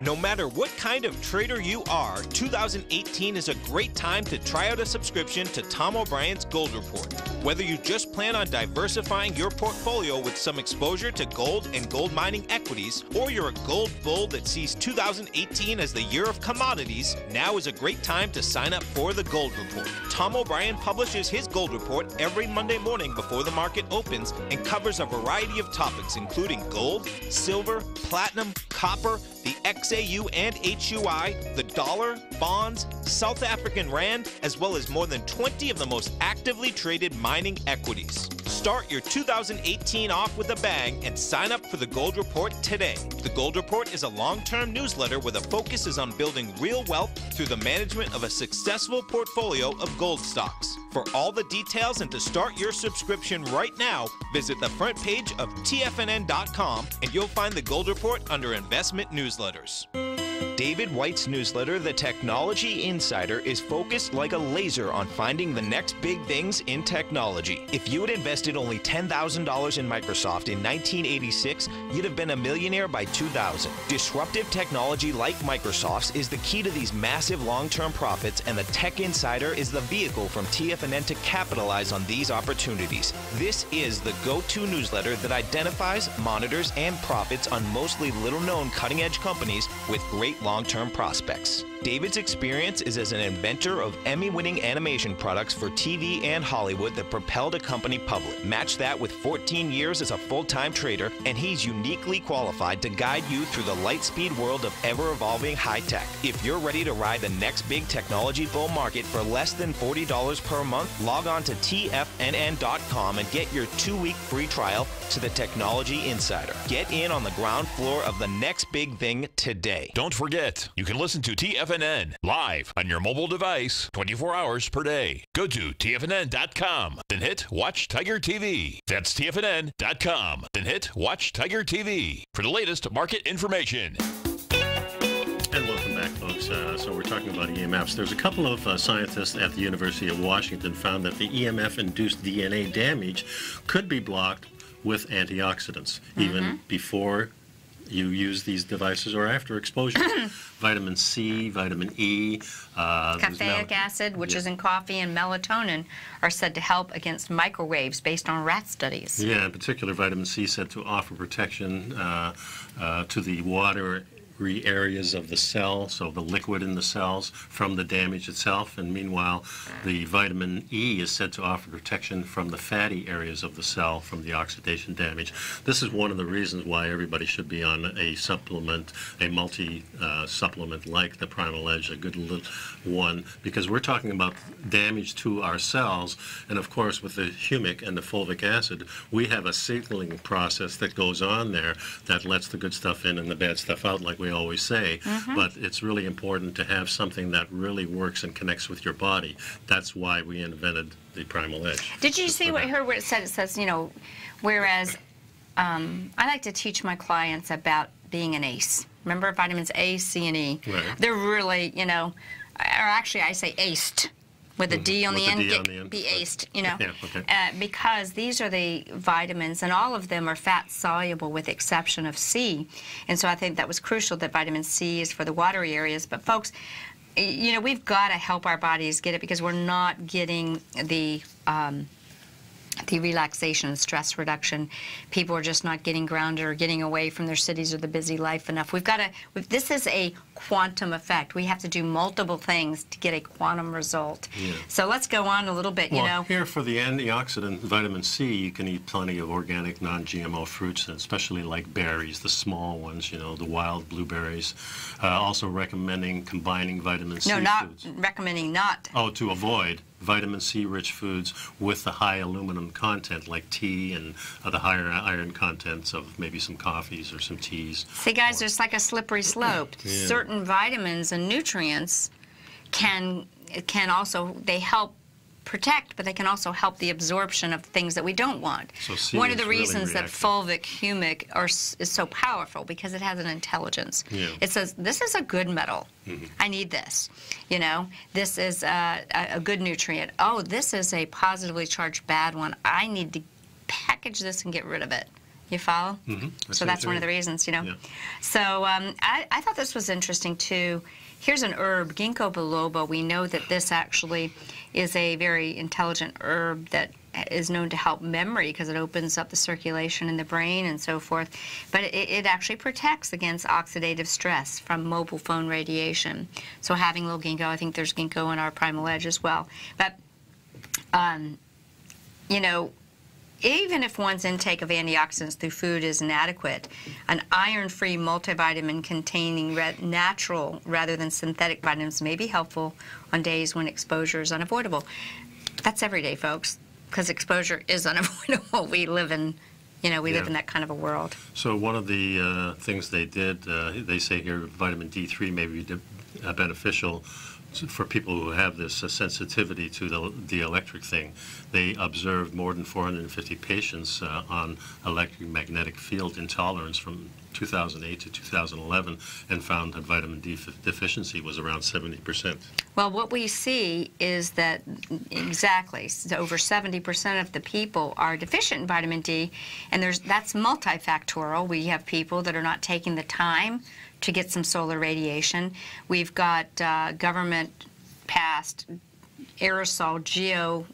No matter what kind of trader you are, 2018 is a great time to try out a subscription to Tom O'Brien's Gold Report. Whether you just plan on diversifying your portfolio with some exposure to gold and gold mining equities, or you're a gold bull that sees 2018 as the year of commodities, now is a great time to sign up for the Gold Report. Tom O'Brien publishes his Gold Report every Monday morning before the market opens and covers a variety of topics including gold, silver, platinum, copper, the XAU and HUI, the dollar, bonds, South African rand, as well as more than 20 of the most actively traded mining equities. Start your 2018 off with a bang and sign up for the Gold Report today. The Gold Report is a long-term newsletter where the focus is on building real wealth through the management of a successful portfolio of gold stocks. For all the details and to start your subscription right now, visit the front page of TFNN.com and you'll find the Gold Report under Investment Newsletters. David White's newsletter, The Technology Insider, is focused like a laser on finding the next big things in technology. If you had invested only $10,000 in Microsoft in 1986, you'd have been a millionaire by 2000. Disruptive technology like Microsoft's is the key to these massive long-term profits, and the Tech Insider is the vehicle from TFNN to capitalize on these opportunities. This is the go-to newsletter that identifies, monitors, and profits on mostly little-known cutting-edge companies with great long-term prospects. David's experience is as an inventor of Emmy-winning animation products for TV and Hollywood that propelled a company public. Match that with 14 years as a full-time trader, and he's uniquely qualified to guide you through the light-speed world of ever-evolving high-tech. If you're ready to ride the next big technology bull market for less than $40 per month, log on to TFNN.com and get your 2-week free trial to the Technology Insider. Get in on the ground floor of the next big thing today. Don't forget, you can listen to TFNN live on your mobile device 24 hours per day. Go to TFNN.com, then hit Watch Tiger TV. That's TFNN.com, then hit Watch Tiger TV for the latest market information. And welcome back, folks. So we're talking about EMFs. There's a couple of scientists at the University of Washington found that the EMF-induced DNA damage could be blocked with antioxidants, even before you use these devices or after exposure. Vitamin C, vitamin E. Caffeic acid, which is in coffee, and melatonin are said to help against microwaves based on rat studies. Yeah, in particular, vitamin C said to offer protection to the watery areas of the cell, so the liquid in the cells, from the damage itself. And meanwhile, the vitamin E is said to offer protection from the fatty areas of the cell from the oxidation damage. This is one of the reasons why everybody should be on a supplement, a multi-supplement like the Primal Edge, a good little one, because we're talking about damage to our cells. And of course, with the humic and the fulvic acid, we have a signaling process that goes on there that lets the good stuff in and the bad stuff out, like we always say. But it's really important to have something that really works and connects with your body. That's why we invented the Primal Edge. Did you see what I heard where it said? It says, you know, whereas I like to teach my clients about being an ACE. Remember vitamins A, C, and E? Right. They're really, you know, or actually I say aced. With a D on the end, be aced, you know, because these are the vitamins, and all of them are fat-soluble with the exception of C. And so I think that was crucial that vitamin C is for the watery areas. But folks, you know, we've got to help our bodies get it because we're not getting the relaxation and stress reduction. People are just not getting grounded or getting away from their cities or the busy life enough. We've got to, this is a quantum effect. We have to do multiple things to get a quantum result. Yeah. So let's go on a little bit, you know. Here for the antioxidant vitamin C, you can eat plenty of organic, non-GMO fruits, especially like berries, the small ones, you know, the wild blueberries. Also recommending combining vitamin C foods. Recommending not. Oh, to avoid vitamin C-rich foods with the high aluminum content, like tea, and the higher iron contents of maybe some coffees or some teas. See, guys, it's like a slippery slope. Yeah. Certain vitamins and nutrients can also, they help protect, but they can also help the absorption of things that we don't want. So one of the reasons that fulvic humic is so powerful because it has an intelligence. Yeah. It says, this is a good metal. I need this. You know, this is a good nutrient. Oh, this is a positively charged bad one. I need to package this and get rid of it. You follow? Mm-hmm. So that's one of the reasons, you know. Yeah. So I thought this was interesting, too. Here's an herb, ginkgo biloba. We know that this actually is a very intelligent herb that is known to help memory because it opens up the circulation in the brain and so forth. But it actually protects against oxidative stress from mobile phone radiation. So having a little ginkgo, I think there's ginkgo in our Primal Edge as well. But, you know, even if one's intake of antioxidants through food is inadequate, an iron-free multivitamin containing natural rather than synthetic vitamins may be helpful on days when exposure is unavoidable. That's every day, folks, because exposure is unavoidable. We live in, you know, we live in that kind of a world. So one of the things they did, they say here vitamin D3 may be beneficial for people who have this sensitivity to the electric thing. They observed more than 450 patients on electromagnetic field intolerance from 2008 to 2011 and found that vitamin D deficiency was around 70%. Well, what we see is that exactly so over 70% of the people are deficient in vitamin D, and that's multifactorial. We have people that are not taking the time to get some solar radiation. We've got government-passed aerosol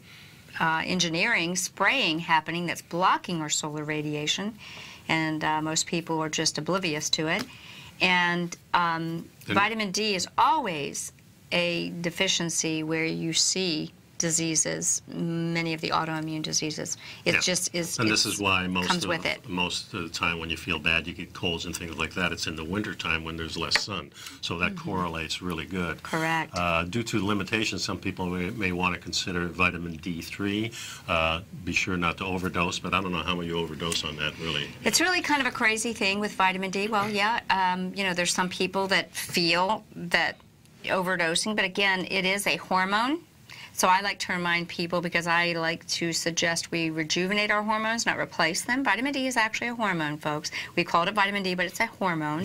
engineering spraying happening that's blocking our solar radiation, and most people are just oblivious to it. And vitamin D is always a deficiency where you see diseases, many of the autoimmune diseases. It just is. And this is why comes with it. Most of the time when you feel bad, you get colds and things like that. It's in the winter time when there's less sun. So that correlates really good. Correct. Due to limitations, some people may want to consider vitamin D3. Be sure not to overdose, but I don't know how much you overdose on that, really. It's really kind of a crazy thing with vitamin D. Well, yeah, you know, there's some people that feel that overdosing, but again, it is a hormone. So I like to remind people, because I like to suggest we rejuvenate our hormones, not replace them. Vitamin D is actually a hormone, folks. We call it vitamin D, but it's a hormone.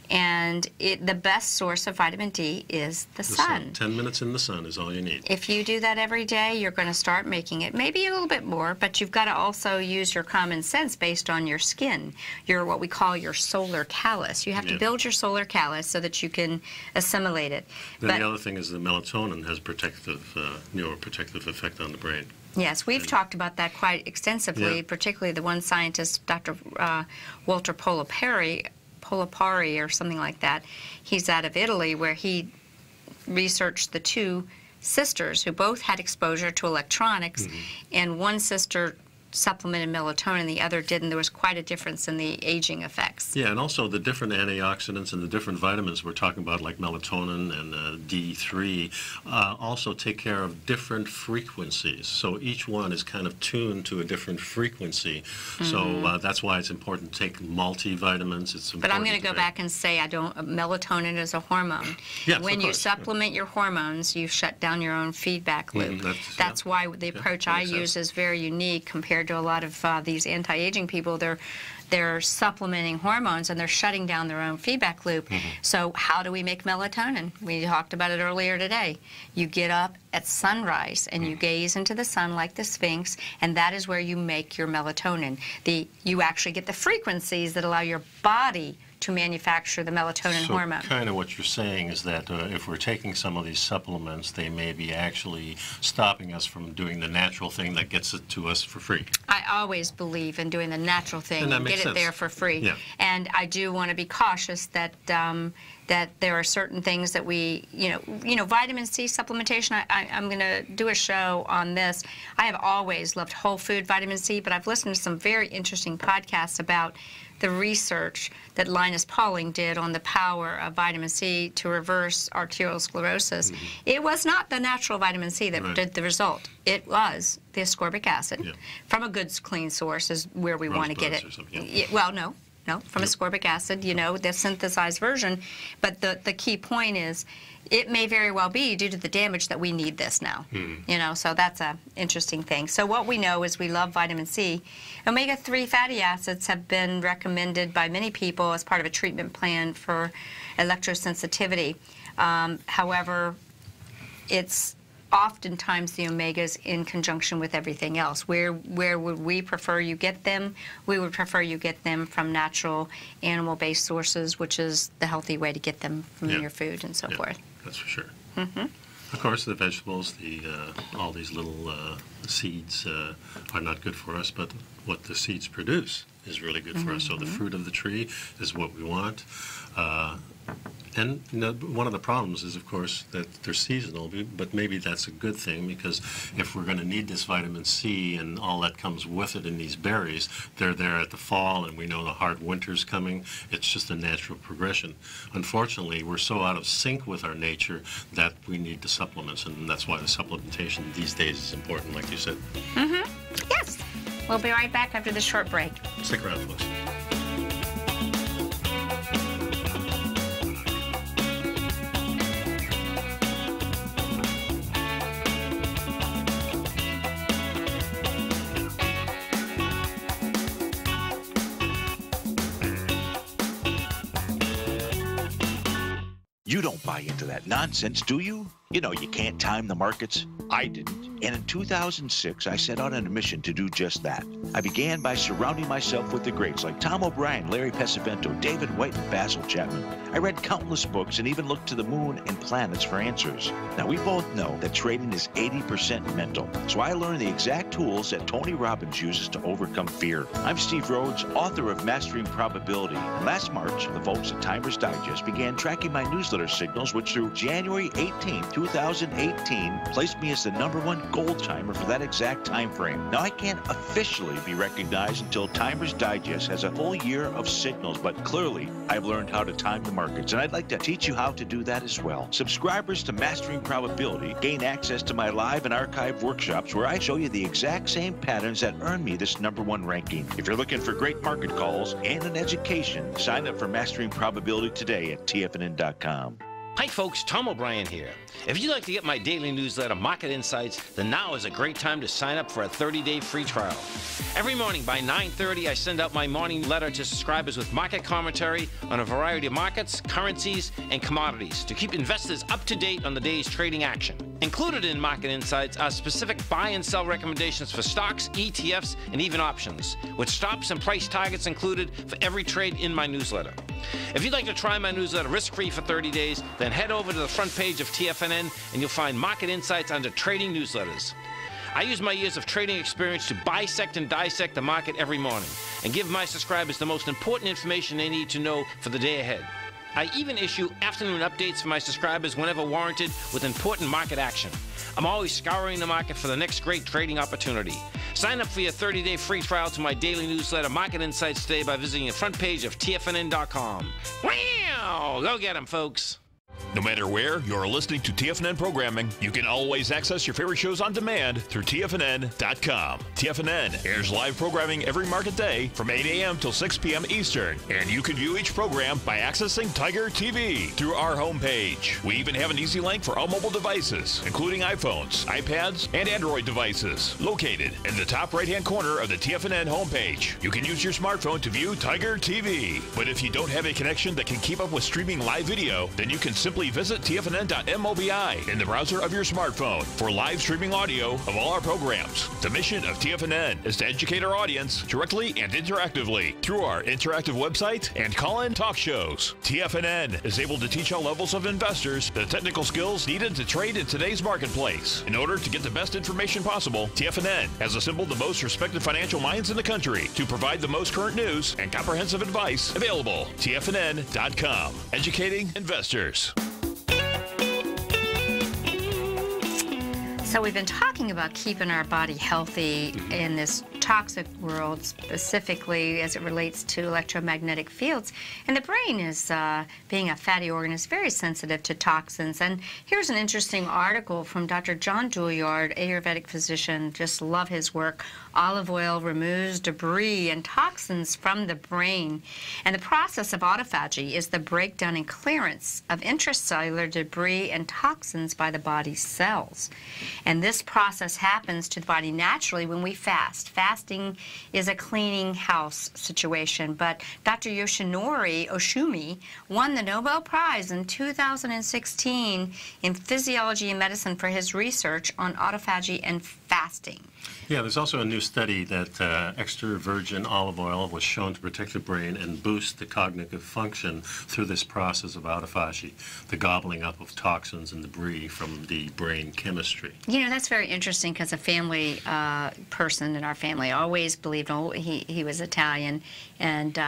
And the best source of vitamin D is the sun. 10 minutes in the sun is all you need. If you do that every day, you're going to start making it. Maybe a little bit more, but you've got to also use your common sense based on your skin, what we call your solar callus. You have to build your solar callus so that you can assimilate it. Then the other thing is the melatonin has neuroprotective effect on the brain. Yes, we've talked about that quite extensively, particularly the one scientist, Dr. Walter Polipari or something like that. He's out of Italy, where he researched the two sisters who both had exposure to electronics, and one sister supplemented melatonin, the other didn't. There was quite a difference in the aging effects. Yeah, and also the different antioxidants and the different vitamins we're talking about, like melatonin and D3, also take care of different frequencies. So each one is kind of tuned to a different frequency. So that's why it's important to take multivitamins. It's important. But I'm going to go back and say melatonin is a hormone. Yes, when you supplement your hormones, you shut down your own feedback loop. That's why the approach I use is very unique compared to a lot of these anti-aging people. They're supplementing hormones and they're shutting down their own feedback loop. So how do we make melatonin? We talked about it earlier today. You get up at sunrise and you gaze into the sun like the Sphinx, and that is where you make your melatonin. You actually get the frequencies that allow your body to manufacture the melatonin hormone. So kind of what you're saying is that if we're taking some of these supplements, they may be actually stopping us from doing the natural thing that gets it to us for free. I always believe in doing the natural thing and get it there for free. Yeah. And I do want to be cautious that that there are certain things that we, vitamin C supplementation. I'm going to do a show on this. I have always loved whole food vitamin C, but I've listened to some very interesting podcasts about the research that Linus Pauling did on the power of vitamin C to reverse arterial sclerosis. It was not the natural vitamin C that did the result. It was the ascorbic acid from a good, clean source is where we want to get it. Well, no, from ascorbic acid, the synthesized version. But the key point is it may very well be due to the damage that we need this now. So that's an interesting thing. So what we know is we love vitamin C. Omega-3 fatty acids have been recommended by many people as part of a treatment plan for electrosensitivity. However, it's oftentimes the omegas in conjunction with everything else. Where would we prefer you get them? We would prefer you get them from natural animal-based sources, which is the healthy way to get them from your food and so forth. That's for sure. Of course, the vegetables, all these little seeds are not good for us, but what the seeds produce is really good for us. So the fruit of the tree is what we want. And one of the problems is, of course, that they're seasonal, but maybe that's a good thing, because if we're going to need this vitamin C and all that comes with it in these berries, they're there at the fall, and we know the hard winter's coming. It's just a natural progression. Unfortunately, we're so out of sync with our nature that we need the supplements, and that's why the supplementation these days is important, like you said. Yes. We'll be right back after this short break. Stick around, folks. You don't buy into that nonsense, do you? You know you can't time the markets. I didn't. And in 2006, I set out on a mission to do just that. I began by surrounding myself with the greats like Tom O'Brien, Larry Pesavento, David White, and Basil Chapman. I read countless books and even looked to the moon and planets for answers. Now, we both know that trading is 80% mental. So I learned the exact tools that Tony Robbins uses to overcome fear. I'm Steve Rhodes, author of Mastering Probability. And last March, the folks at Timers Digest began tracking my newsletter signals, which through January 18, 2018, placed me as the #1 gold timer for that exact time frame. Now, I can't officially be recognized until Timers Digest has a full year of signals, but clearly I've learned how to time the markets, and I'd like to teach you how to do that as well. Subscribers to Mastering Probability gain access to my live and archived workshops where I show you the exact same patterns that earned me this #1 ranking. If you're looking for great market calls and an education, sign up for Mastering Probability today at TFNN.com. Hi folks, Tom O'Brien here. If you'd like to get my daily newsletter, Market Insights, then now is a great time to sign up for a 30-day free trial. Every morning by 9:30, I send out my morning letter to subscribers with market commentary on a variety of markets, currencies, and commodities to keep investors up to date on the day's trading action. Included in Market Insights are specific buy and sell recommendations for stocks, ETFs, and even options, with stops and price targets included for every trade in my newsletter. If you'd like to try my newsletter risk-free for 30 days, then head over to the front page of TFNN and you'll find Market Insights under Trading Newsletters. I use my years of trading experience to bisect and dissect the market every morning and give my subscribers the most important information they need to know for the day ahead. I even issue afternoon updates for my subscribers whenever warranted with important market action. I'm always scouring the market for the next great trading opportunity. Sign up for your 30-day free trial to my daily newsletter, Market Insights, today by visiting the front page of TFNN.com. Wow! Go get 'em, folks. No matter where you're listening to TFNN programming, you can always access your favorite shows on demand through TFNN.com. TFNN airs live programming every market day from 8 a.m. till 6 p.m. Eastern, and you can view each program by accessing Tiger TV through our homepage. We even have an easy link for all mobile devices, including iPhones, iPads, and Android devices, located in the top right-hand corner of the TFNN homepage. You can use your smartphone to view Tiger TV, but if you don't have a connection that can keep up with streaming live video, then you can simply visit TFNN.mobi in the browser of your smartphone for live streaming audio of all our programs. The mission of TFNN is to educate our audience directly and interactively through our interactive website and call-in talk shows. TFNN is able to teach all levels of investors the technical skills needed to trade in today's marketplace. In order to get the best information possible, TFNN has assembled the most respected financial minds in the country to provide the most current news and comprehensive advice available. TFNN.com, educating investors. So we've been talking about keeping our body healthy in this toxic world, specifically as it relates to electromagnetic fields. And the brain is, being a fatty organ, is very sensitive to toxins. And here's an interesting article from Dr. John Juilliard, Ayurvedic physician. Just love his work. Olive oil removes debris and toxins from the brain. And the process of autophagy is the breakdown and clearance of intracellular debris and toxins by the body's cells. And this process happens to the body naturally when we fast. Fasting is a cleaning house situation, but Dr. Yoshinori Oshumi won the Nobel Prize in 2016 in physiology and medicine for his research on autophagy and fasting. Yeah, there's also a new study that extra virgin olive oil was shown to protect the brain and boost the cognitive function through this process of autophagy, the gobbling up of toxins and debris from the brain chemistry. You know, that's very interesting because a family person in our family always believed, he was Italian, and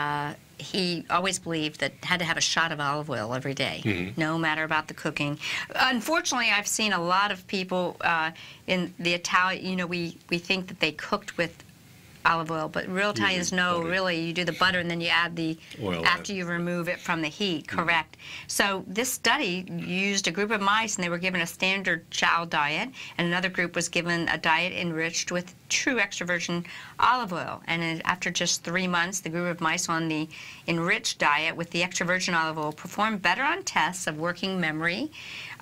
he always believed that had to have a shot of olive oil every day, no matter about the cooking. Unfortunately, I've seen a lot of people in the Italian, you know, we think that they cooked with olive oil, but real Italians know, really, you do the butter and then you add the oil after you remove it from the heat, correct. So this study used a group of mice, and they were given a standard chow diet, and another group was given a diet enriched with true extra virgin olive oil. And after just 3 months, the group of mice on the enriched diet with the extra virgin olive oil performed better on tests of working memory,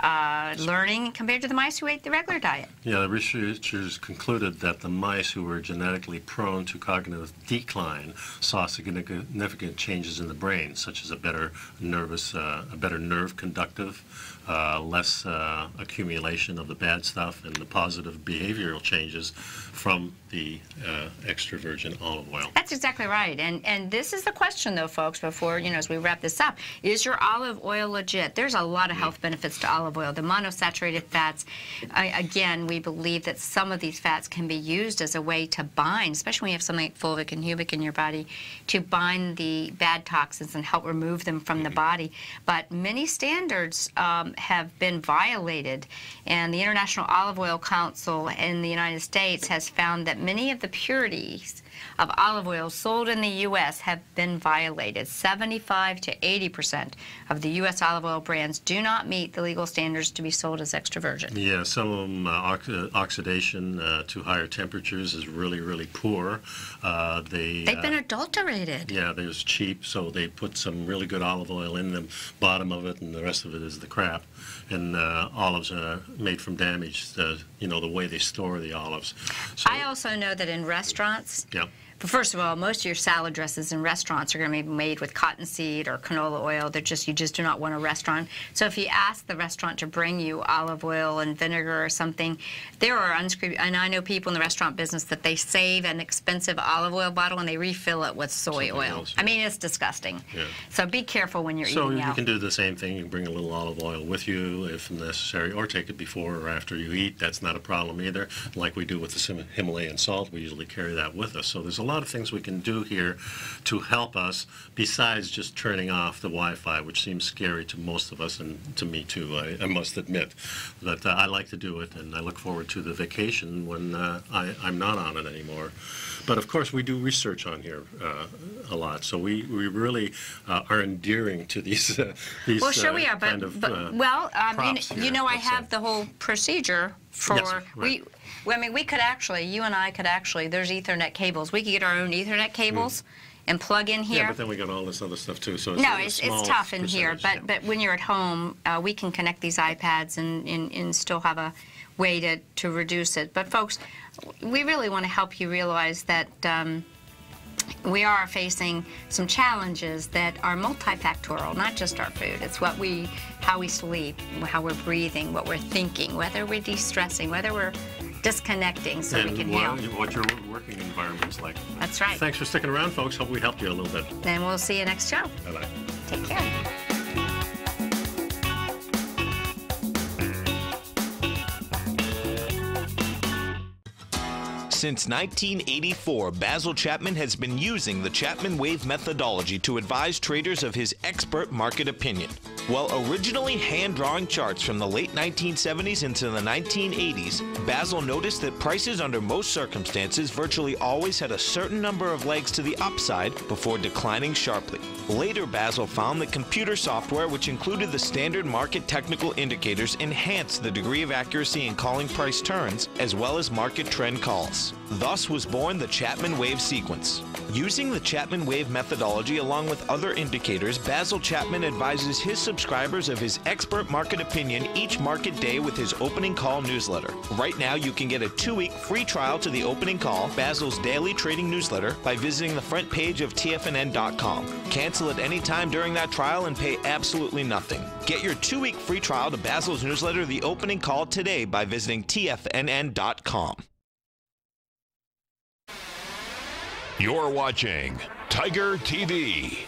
learning, compared to the mice who ate the regular diet. Yeah, the researchers concluded that the mice who were genetically prone to cognitive decline saw significant changes in the brain, such as a better nerve conductive, less accumulation of the bad stuff, and the positive behavioral changes from the extra virgin olive oil. That's exactly right. And this is the question, though, folks, before, you know, as we wrap this up. Is your olive oil legit? There's a lot of health benefits to olive oil. The monosaturated fats, again, we believe that some of these fats can be used as a way to bind, especially when you have something like fulvic and humic in your body, to bind the bad toxins and help remove them from the body. But many standards have been violated, and the International Olive Oil Council in the United States has found that many of the purities of olive oil sold in the U.S. have been violated. 75 to 80% of the U.S. olive oil brands do not meet the legal standards to be sold as extra virgin. Yeah, some of them, oxidation to higher temperatures is really, really poor. They've been adulterated. Yeah, they're cheap, so they put some really good olive oil in the bottom of it, and the rest of it is the crap. And olives are made from damage, you know, the way they store the olives. So, I also know that in restaurants, yeah. But first of all, most of your salad dressings in restaurants are going to be made with cottonseed or canola oil. You just do not want a restaurant. So if you ask the restaurant to bring you olive oil and vinegar or something, there are and I know people in the restaurant business that they save an expensive olive oil bottle and they refill it with soy oil. I mean, it's disgusting. Yeah. So be careful when you're eating out. So you can do the same thing. You can bring a little olive oil with you if necessary, or take it before or after you eat. That's not a problem either. Like we do with the Himalayan salt, we usually carry that with us. So there's a lot of things we can do here to help us besides just turning off the Wi-Fi, which seems scary to most of us, and to me too, I must admit. But I like to do it, and I look forward to the vacation when I'm not on it anymore. But of course we do research on here a lot, so we really are endearing to these well, sure we are, kind of you know, I have the whole procedure for I mean, we could actually, you and I could actually, there's Ethernet cables. We could get our own Ethernet cables and plug in here. Yeah, but then we got all this other stuff too. So it's tough in here. But when you're at home, we can connect these iPads and still have a way to reduce it. But folks, we really want to help you realize that we are facing some challenges that are multifactorial, not just our food. It's how we sleep, how we're breathing, what we're thinking, whether we're de-stressing, whether we're disconnecting, so we can heal. What your working environment's like. That's right. Thanks for sticking around, folks. Hope we helped you a little bit. And we'll see you next show. Bye-bye. Take care. Since 1984, Basil Chapman has been using the Chapman Wave methodology to advise traders of his expert market opinion. While originally hand-drawing charts from the late 1970s into the 1980s, Basil noticed that prices under most circumstances virtually always had a certain number of legs to the upside before declining sharply. Later, Basil found that computer software, which included the standard market technical indicators, enhanced the degree of accuracy in calling price turns, as well as market trend calls. Thus was born the Chapman Wave sequence. Using the Chapman Wave methodology along with other indicators, Basil Chapman advises his subscribers subscribers of his expert market opinion each market day with his opening call newsletter. Right now, you can get a 2-week free trial to the opening call, Basil's daily trading newsletter, by visiting the front page of TFNN.com. Cancel at any time during that trial and pay absolutely nothing. Get your 2-week free trial to Basil's newsletter, The Opening Call, today by visiting TFNN.com. You're watching Tiger TV.